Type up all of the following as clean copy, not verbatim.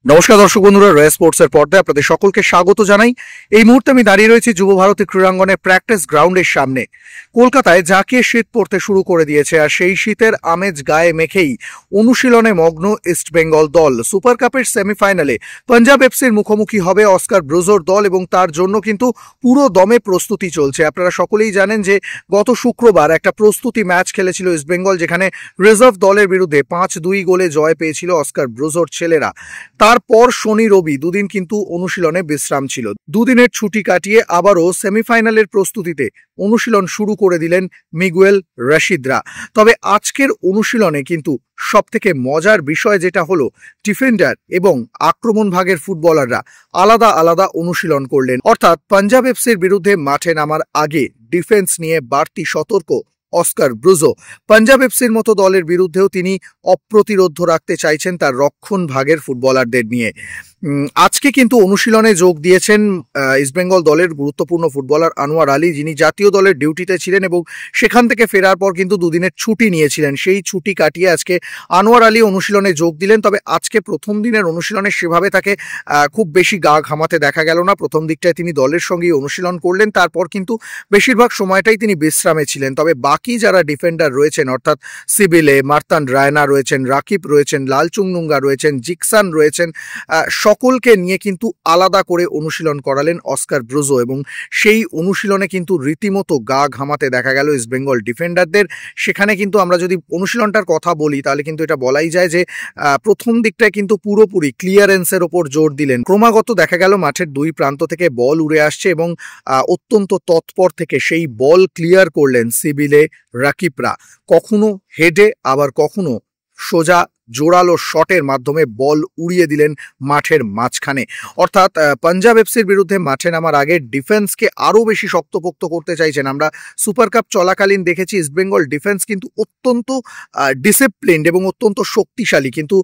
নমস্কার দর্শক বন্ধুরা, রয়্যাল স্পোর্টসের পর্দায় আপনাদের সকলকে স্বাগত জানাই। এই মুহূর্তে আমি দাঁড়িয়ে রয়েছি যুব ভারতী ক্রীড়াঙ্গনের প্র্যাকটিস গ্রাউন্ডের সামনে। কলকাতায় জাঁকিয়ে শীত পড়তে শুরু করে দিয়েছে, আর সেই শীতের আমেজ গায়ে মেখেই অনুশীলনে মগ্ন ইস্ট বেঙ্গল দল। সুপার কাপের সেমিফাইনালে পাঞ্জাব এফসির মুখোমুখি হবে অস্কার ব্রুজোর দল, এবং তার জন্য কিন্তু পুরো দমে প্রস্তুতি চলছে। আপনারা সকলেই জানেন যে গত শুক্রবার একটা প্রস্তুতি ম্যাচ খেলেছিল ইস্ট বেঙ্গল, যেখানে রিজার্ভ দলের বিরুদ্ধে 5-2 গোলে জয় পেয়েছিল অস্কার ব্রুজোর ছেলেরা। তারপর শনি রবি দুদিন কিন্তু অনুশীলনে বিশ্রাম ছিল। দুদিনের ছুটি কাটিয়ে আবারও সেমিফাইনালের প্রস্তুতিতে অনুশীলন শুরু করে দিলেন মিগুয়েল রাশিদরা। তবে আজকের অনুশীলনে কিন্তু সব থেকে মজার বিষয় যেটা হলো, ডিফেন্ডার এবং আক্রমণ ভাগের ফুটবলাররা আলাদা আলাদা অনুশীলন করলেন। অর্থাৎ পাঞ্জাব এফসির বিরুদ্ধে মাঠে নামার আগে ডিফেন্স নিয়ে বাড়তি সতর্ক অস্কার ব্রুজো। পাঞ্জাব এফসির মতো দলের বিরুদ্ধেও তিনি অপ্রতিরোধ্য রাখতে চাইছেন তার রক্ষণ ভাগের ফুটবলারদের নিয়ে। আজকে কিন্তু অনুশীলনে যোগ দিয়েছেন ইস্টবেঙ্গল দলের গুরুত্বপূর্ণ ফুটবলার আনোয়ার আলী, যিনি জাতীয় দলের ডিউটিতে ছিলেন এবং সেখান থেকে ফেরার পর কিন্তু দুদিনের ছুটি নিয়েছিলেন। সেই ছুটি কাটিয়ে আজকে আনোয়ার আলী অনুশীলনে যোগ দিলেন। তবে আজকে প্রথম দিনের অনুশীলনে সেভাবে তাকে খুব বেশি গা ঘামাতে দেখা গেল না। প্রথম দিকটায় তিনি দলের সঙ্গেই অনুশীলন করলেন, তারপর কিন্তু বেশিরভাগ সময়টাই তিনি বিশ্রামে ছিলেন। তবে বাকি যারা ডিফেন্ডার রয়েছেন, অর্থাৎ সিবিলে, মার্তান রায়না রয়েছেন, রাকিব রয়েছেন, লালচুংনুঙ্গা রয়েছেন, জিকসান রয়েছেন, সকলকে নিয়ে কিন্তু আলাদা করে অনুশীলন করালেন অস্কার ব্রুজো, এবং সেই অনুশীলনে কিন্তু রীতিমতো গা ঘামাতে দেখা গেল ইস্টবেঙ্গল ডিফেন্ডারদের। সেখানে কিন্তু আমরা যদি অনুশীলনটার কথা বলি, তাহলে কিন্তু এটা বলাই যায় যে প্রথম দিকটায় কিন্তু পুরোপুরি ক্লিয়ারেন্সের ওপর জোর দিলেন। ক্রমাগত দেখা গেল মাঠের দুই প্রান্ত থেকে বল উড়ে আসছে এবং অত্যন্ত তৎপর থেকে সেই বল ক্লিয়ার করলেন সিবিলে রাকিবরা। কখনো হেডে, আবার কখনো সোজা জোরালো শটের মাধ্যমে বল উড়িয়ে দিলেন মাঠের মাঝখানে। অর্থাৎ পাঞ্জাব এফসির বিরুদ্ধে মাঠে নামার আগে ডিফেন্সকে আরও বেশি শক্তপোক্ত করতে চাইছেন। আমরা সুপার কাপ চলাকালীন দেখেছি ইস্টবেঙ্গল ডিফেন্স কিন্তু অত্যন্ত ডিসিপ্লিনড এবং অত্যন্ত শক্তিশালী, কিন্তু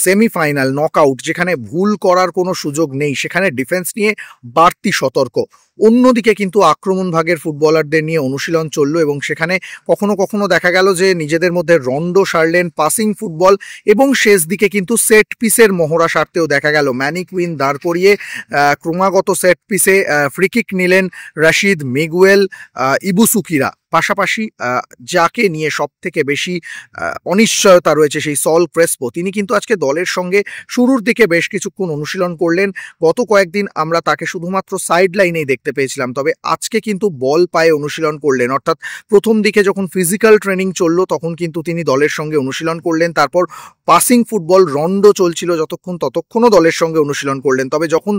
সেমিফাইনাল, নকআউট, যেখানে ভুল করার কোনো সুযোগ নেই, সেখানে ডিফেন্স নিয়ে বাড়তি সতর্ক। অন্যদিকে কিন্তু আক্রমণ ভাগের ফুটবলারদের নিয়ে অনুশীলন চলল, এবং সেখানে কখনো কখনো দেখা গেল যে নিজেদের মধ্যে রন্ডো সারলেন, পাসিং ফুটবল, এবং শেষ দিকে কিন্তু সেট পিসের মহড়া সারতেও দেখা গেল। ম্যানিকুইন দাঁড় করিয়ে ক্রমাগত সেট পিসে ফ্রিকিক নিলেন রাশিদ, মিগুয়েল, ইবুসুকিরা। পাশাপাশি যাকে নিয়ে সব থেকে বেশি অনিশ্চয়তা রয়েছে, সেই সল ক্রেসপো, তিনি কিন্তু আজকে দলের সঙ্গে শুরুর দিকে বেশ কিছুক্ষণ অনুশীলন করলেন। গত কয়েকদিন আমরা তাকে শুধুমাত্র সাইড লাইনেই দেখতে পেয়েছিলাম, তবে আজকে কিন্তু বল পায়ে অনুশীলন করলেন। অর্থাৎ প্রথম দিকে যখন ফিজিক্যাল ট্রেনিং চললো, তখন কিন্তু তিনি দলের সঙ্গে অনুশীলন করলেন। তারপর পাসিং ফুটবল রন্ডো চলছিল যতক্ষণ, ততক্ষণও দলের সঙ্গে অনুশীলন করলেন। তবে যখন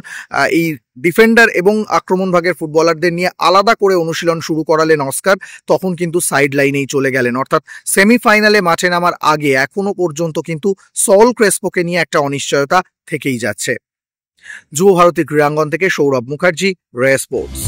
এই ডিফেন্ডার এবং আক্রমণ ভাগের ফুটবলারদের নিয়ে আলাদা করে অনুশীলন শুরু করালেন অস্কার, তখন কিন্তু সাইড লাইনেই চলে গেলেন। অর্থাৎ সেমিফাইনালে মাঠে নামার আগে এখনো পর্যন্ত কিন্তু সল ক্রেসপোকে নিয়ে একটা অনিশ্চয়তা থেকেই যাচ্ছে। যুব ভারতী ক্রীড়াঙ্গন থেকে সৌরভ মুখার্জি, রয়্যাল স্পোর্টস।